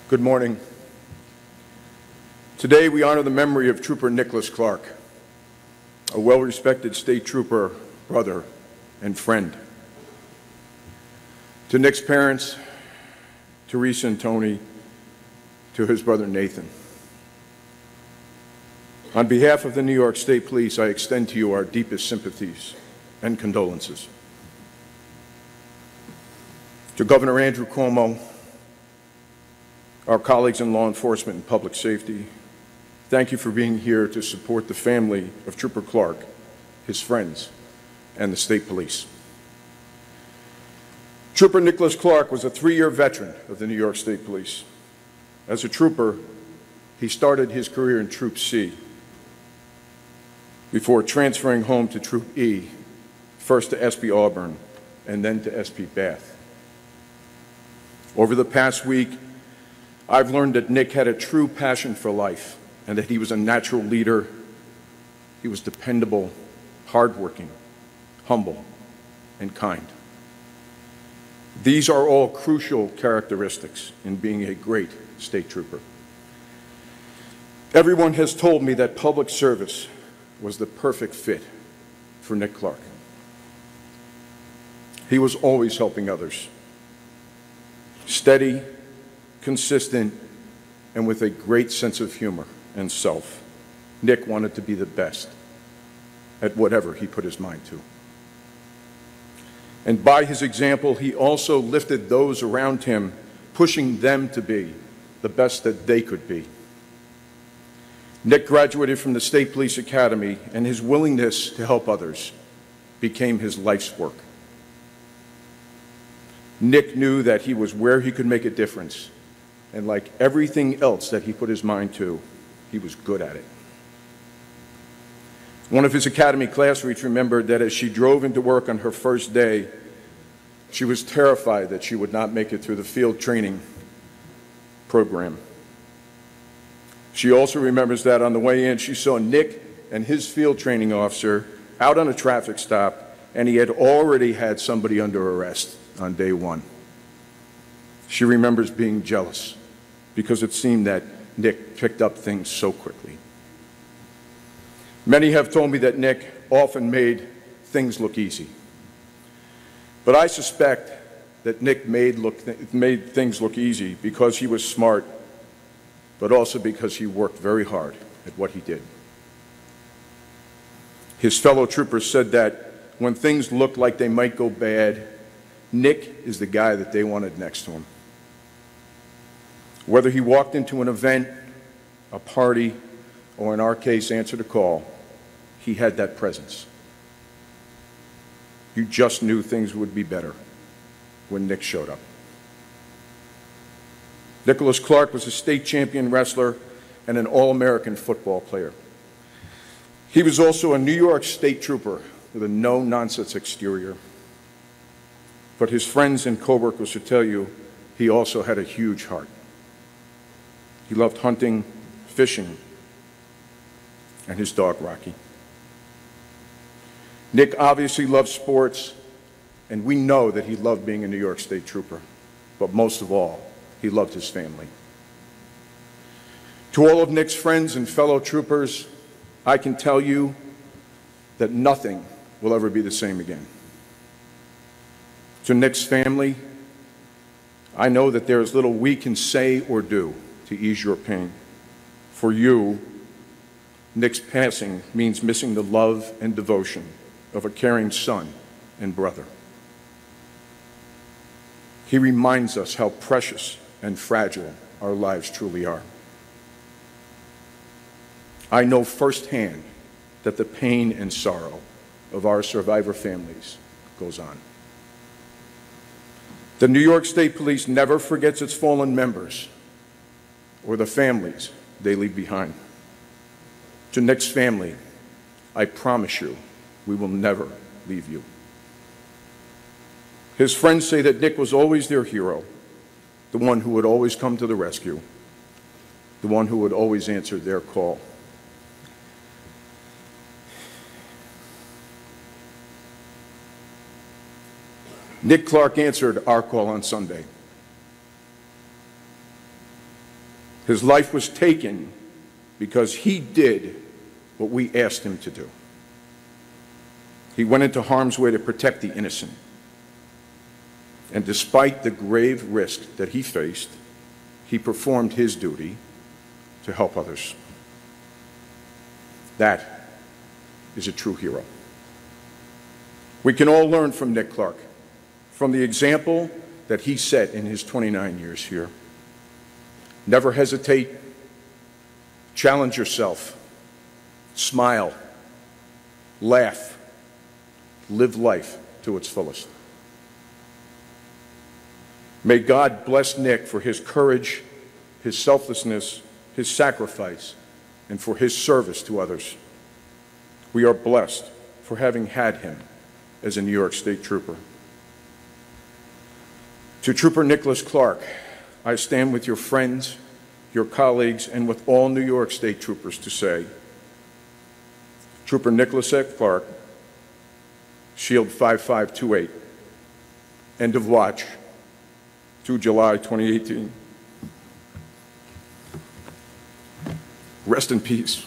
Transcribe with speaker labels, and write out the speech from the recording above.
Speaker 1: Good morning. Today we honor the memory of Trooper Nicholas Clark, a well-respected state trooper, brother, and friend. To Nick's parents, Teresa and Tony, to his brother Nathan. On behalf of the New York State Police, I extend to you our deepest sympathies and condolences. To Governor Andrew Cuomo, our colleagues in law enforcement and public safety, thank you for being here to support the family of Trooper Clark, his friends, and the state police. Trooper Nicholas Clark was a 3-year veteran of the New York State Police. As a trooper, he started his career in Troop C before transferring home to Troop E, first to SP Auburn and then to SP Bath. Over the past week, I've learned that Nick had a true passion for life and that he was a natural leader. He was dependable, hardworking, humble, and kind. These are all crucial characteristics in being a great state trooper. Everyone has told me that public service was the perfect fit for Nick Clark. He was always helping others. Steady, consistent, and with a great sense of humor and self. Nick wanted to be the best at whatever he put his mind to. And by his example, he also lifted those around him, pushing them to be the best that they could be. Nick graduated from the State Police Academy, and his willingness to help others became his life's work. Nick knew that he was where he could make a difference, and like everything else that he put his mind to, he was good at it. One of his academy classmates remembered that as she drove into work on her first day, she was terrified that she would not make it through the field training program. She also remembers that on the way in, she saw Nick and his field training officer out on a traffic stop, and he had already had somebody under arrest on day one. She remembers being jealous because it seemed that Nick picked up things so quickly. Many have told me that Nick often made things look easy. But I suspect that Nick made things look easy because he was smart, but also because he worked very hard at what he did. His fellow troopers said that when things looked like they might go bad, Nick is the guy that they wanted next to him. Whether he walked into an event, a party, or in our case, answered a call, he had that presence. You just knew things would be better when Nick showed up. Nicholas Clark was a state champion wrestler and an All-American football player. He was also a New York State trooper with a no-nonsense exterior. But his friends and coworkers would tell you he also had a huge heart. He loved hunting, fishing, and his dog, Rocky. Nick obviously loved sports, and we know that he loved being a New York State trooper. But most of all, he loved his family. To all of Nick's friends and fellow troopers, I can tell you that nothing will ever be the same again. To Nick's family, I know that there is little we can say or do to ease your pain. For you, Nick's passing means missing the love and devotion of a caring son and brother. He reminds us how precious and fragile our lives truly are. I know firsthand that the pain and sorrow of our survivor families goes on. The New York State Police never forgets its fallen members or the families they leave behind. To Nick's family, I promise you, we will never leave you. His friends say that Nick was always their hero, the one who would always come to the rescue, the one who would always answer their call. Nick Clark answered our call on Sunday. His life was taken because he did what we asked him to do. He went into harm's way to protect the innocent. And despite the grave risk that he faced, he performed his duty to help others. That is a true hero. We can all learn from Nick Clark, from the example that he set in his 29 years here. Never hesitate, challenge yourself, smile, laugh, live life to its fullest. May God bless Nick for his courage, his selflessness, his sacrifice, and for his service to others. We are blessed for having had him as a New York State Trooper. To Trooper Nicholas Clark, I stand with your friends, your colleagues, and with all New York State Troopers to say, Trooper Nicholas Clark, Shield 5528, end of watch, 2 July 2018. Rest in peace.